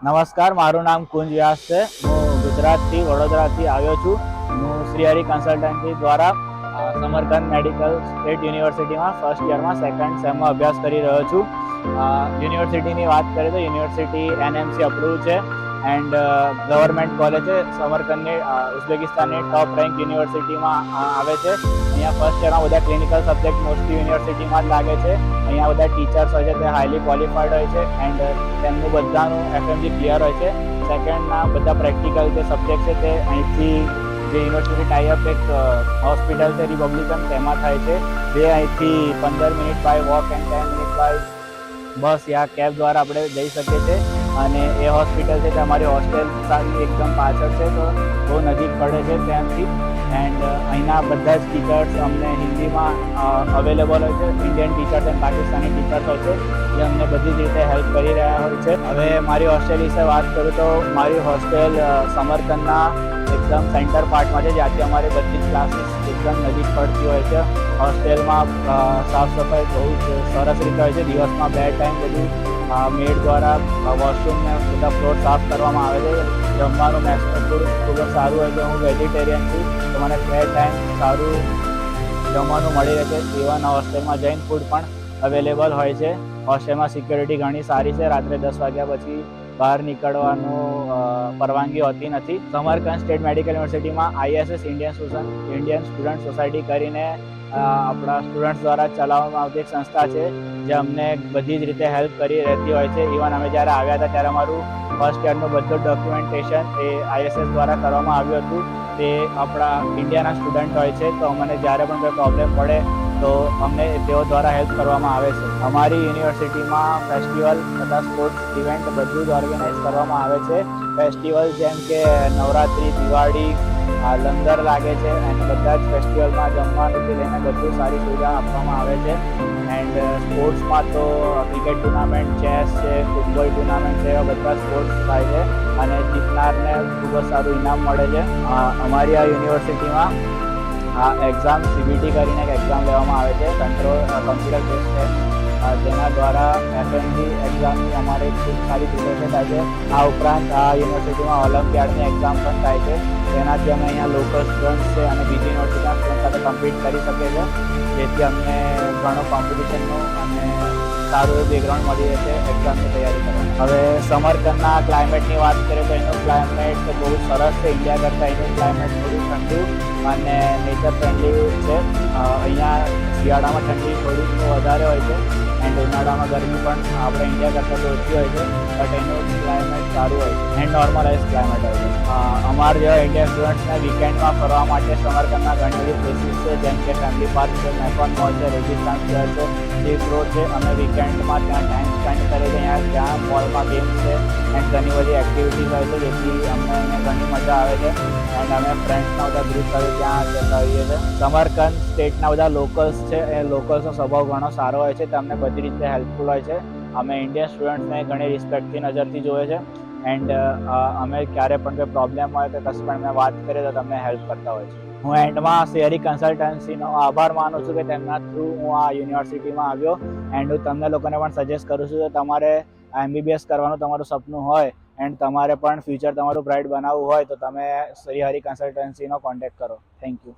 નમસ્કાર, મારું નામ કુંજ વ્યાસ છે. હું ગુજરાતથી વડોદરાથી આવ્યો છું. હું શ્રી હરિ કન્સલ્ટન્સી દ્વારા સમરકંદ મેડિકલ સ્ટેટ યુનિવર્સિટીમાં ફર્સ્ટ યરમાં સેકન્ડ સેમમાં અભ્યાસ કરી રહ્યો છું. યુનિવર્સિટીની વાત કરીએ તો યુનિવર્સિટી NMC અપ્રુવ છે એન્ડ ગવર્મેન્ટ કોલેજ છે. સમરકંદની ઉઝબેકિસ્તાનની ટોપ રેન્ક યુનિવર્સિટીમાં આવે છે. અહીંયા ફર્સ્ટ યરમાં બધા ક્લિનિકલ સબ્જેક્ટ મોસ્ટલી યુનિવર્સિટીમાં જ લાગે છે. અહીંયા બધા ટીચર્સ હોય છે તે હાઈલી ક્વોલિફાઈડ હોય છે એન્ડ તેમનું બધાનું FMG ક્લિયર હોય છે. સેકન્ડના બધા પ્રેક્ટિકલ જે સબ્જેક્ટ છે તે અહીંથી જે યુનિવર્સિટી ટાઈઅપ એક હોસ્પિટલ છે રિપબ્લિકન, તેમાં થાય છે. જે અહીંથી 15 minute by walk and 10 minute by bus યા કેબ દ્વારા આપણે જઈ શકીએ છીએ. અને એ હોસ્પિટલ છે તે અમારી હોસ્ટેલ સારી એકદમ પાછળ છે, તો બહુ નજીક પડે છે ત્યાંથી. એન્ડ અહીંના બધા જ ટીચર્સ અમને હિન્દીમાં અવેલેબલ હોય છે. Indian teachers and Pakistani teachers હોય છે જે અમને બધી જ રીતે હેલ્પ કરી રહ્યા હોય છે. હવે મારી હોસ્ટેલ વિશે વાત કરું તો મારી હોસ્ટેલ સમરકંદના એકદમ સેન્ટર પાર્ટમાં છે, જ્યાંથી અમારે બધી જ ક્લાસીસ એકદમ નજીક પડતી હોય છે. હોસ્ટેલમાં સાફ સફાઈ બહુ જ સરસ રીતે હોય છે. દિવસમાં 2 ટાઈમ બધું મેડ દ્વારા વોશરૂમને બધા ફ્લોર સાફ કરવામાં આવે છે. જમવાનું મેક્સનું ફૂડ ખૂબ જ સારું હોય છે. હું વેજીટેરિયન છું તો મને 2 ટાઈમ સારું જમવાનું મળી રહે છે. ઇવન હોસ્ટેલમાં જૈન ફૂડ પણ અવેલેબલ હોય છે. હોસ્ટેલમાં સિક્યોરિટી ઘણી સારી છે. રાત્રે 10 વાગ્યા પછી બહાર નીકળવાનું પરવાનગી હોતી નથી. સમરકંદ સ્ટેટ મેડિકલ યુનિવર્સિટીમાં ISS ઇન્ડિયન સ્ટુડન્ટ સોસાયટી કરીને આપણા સ્ટુડન્ટ્સ દ્વારા ચલાવવામાં આવતી એક સંસ્થા છે જે અમને બધી જ રીતે હેલ્પ કરી રહેતી હોય છે. ઇવન અમે જ્યારે આવ્યા હતા ત્યારે અમારું ફર્સ્ટ યરનું બધું ડોક્યુમેન્ટેશન એ ISS દ્વારા કરવામાં આવ્યું હતું. તે આપણા ઇન્ડિયાના સ્ટુડન્ટ હોય છે, તો અમને જ્યારે પણ કોઈ પ્રોબ્લેમ પડે તો અમને તેઓ દ્વારા હેલ્પ કરવામાં આવે છે. અમારી યુનિવર્સિટીમાં ફેસ્ટિવલ તથા સ્પોર્ટ્સ ઇવેન્ટ બધું જ ઓર્ગેનાઇઝ કરવામાં આવે છે. ફેસ્ટિવલ જેમ કે નવરાત્રિ, દિવાળી, લંગર લાગે છે અને બધા જ ફેસ્ટિવલમાં જમવાનુંથી લઈને બધું સારી સુવિધા આપવામાં આવે છે. એન્ડ સ્પોર્ટ્સમાં તો ક્રિકેટ ટુર્નામેન્ટ, ચેસ છે, ફૂટબોલ ટુર્નામેન્ટ છે, એવા બધા સ્પોર્ટ્સ થાય છે અને જીતનારને ખૂબ જ સારું ઇનામ મળે છે. અમારી આ યુનિવર્સિટીમાં એક્ઝામ CBT કરીને એક એક્ઝામ લેવામાં આવે છે, કમ્પ્યુટર બેઝ ટેસ્ટ. જેના દ્વારા FMG એક્ઝામની અમારે ખૂબ સારી પ્રિપેરેશન થાય છે. આ ઉપરાંત આ યુનિવર્સિટીમાં ઓલિમ્પિયાડની એક્ઝામ પણ થાય છે, જેનાથી અમે અહીંયા લોકલ સ્ટુડન્ટ્સ છે અને બીજી યુનિવર્સિટીના સ્ટુડન્ટ સાથે કમ્પીટ કરી શકે છે, જેથી અમને ઘણું કોમ્પિટિશનનું અને સારું એવું બેકગ્રાઉન્ડ મળી રહે છે એક્ઝામની તૈયારી કરવાની. હવે સમરકંદના ક્લાઇમેટની વાત કરીએ તો એનું ક્લાઇમેટ બહુ સરસ છે. ઇન્ડિયા કરતાં એનું ક્લાઇમેટ થોડું ઠંડુ અને નેચર ફ્રેન્ડલી છે. અહીંયા શિયાળામાં ઠંડી થોડીક વધારે હોય છે એન્ડ ઉનાળામાં ગરમી પણ આપણે ઇન્ડિયા કરતાં તો ઓછી હોય છે, બટ એનું ક્લાઇમેટ સારું હોય છે એન્ડ નોર્મલાઇઝ ક્લાઇમેટ હોય છે. અમારા જેવા ઇન્ડિયન સ્ટુડન્ટ્સને વીકેન્ડમાં ફરવા માટે સમરકંદના ઘણી બધી પ્લેસીસ છે, જેમ કે ફેમિલી પાર્ક છે, મેકોન મોલ છે, રેગિસ્તાન સ્ક્વેર છે, સીપ રોડ છે. અમે વીકેન્ડમાં ત્યાં ટાઈમ સ્પેન્ડ કરીએ છીએ. ત્યાં મોલમાં ગેમ્સ છે એન્ડ ઘણી બધી એક્ટિવિટીઝ હોય છે, જેથી અમને અહીંયા ઘણી મજા આવે છે એન્ડ અમે ફ્રેન્ડ્સના બધા ગ્રુપ સાથે ત્યાં જતા હોઈએ છીએ. સમરકંદ સ્ટેટના બધા લોકલ્સ છે, એ લોકલ્સનો સ્વભાવ ઘણો સારો હોય છે. તમને બધી રીતે હેલ્પફુલ હોય છે. અમે ઇન્ડિયન સ્ટુડન્ટ્સને ઘણી રિસ્પેક્ટથી નજરથી જોઈએ છે એન્ડ અમે ક્યારે પણ કોઈ પ્રોબ્લેમ હોય કે કશું પણ અમે વાત કરીએ તો તમને હેલ્પ કરતા હોય છે. હું એન્ડમાં શ્રી હરિ કન્સલ્ટન્સીનો આભાર માનું છું કે તેમના થ્રુ હું આ યુનિવર્સિટીમાં આવ્યો એન્ડ હું તમને લોકોને પણ સજેસ્ટ કરું છું કે તમારે MBBS કરવાનું તમારું સપનું હોય એન્ડ તમારે પણ ફ્યુચર તમારું બ્રાઇટ બનાવવું હોય તો તમે શ્રી હરિ કન્સલ્ટન્સીનો કોન્ટેક્ટ કરો. Thank you.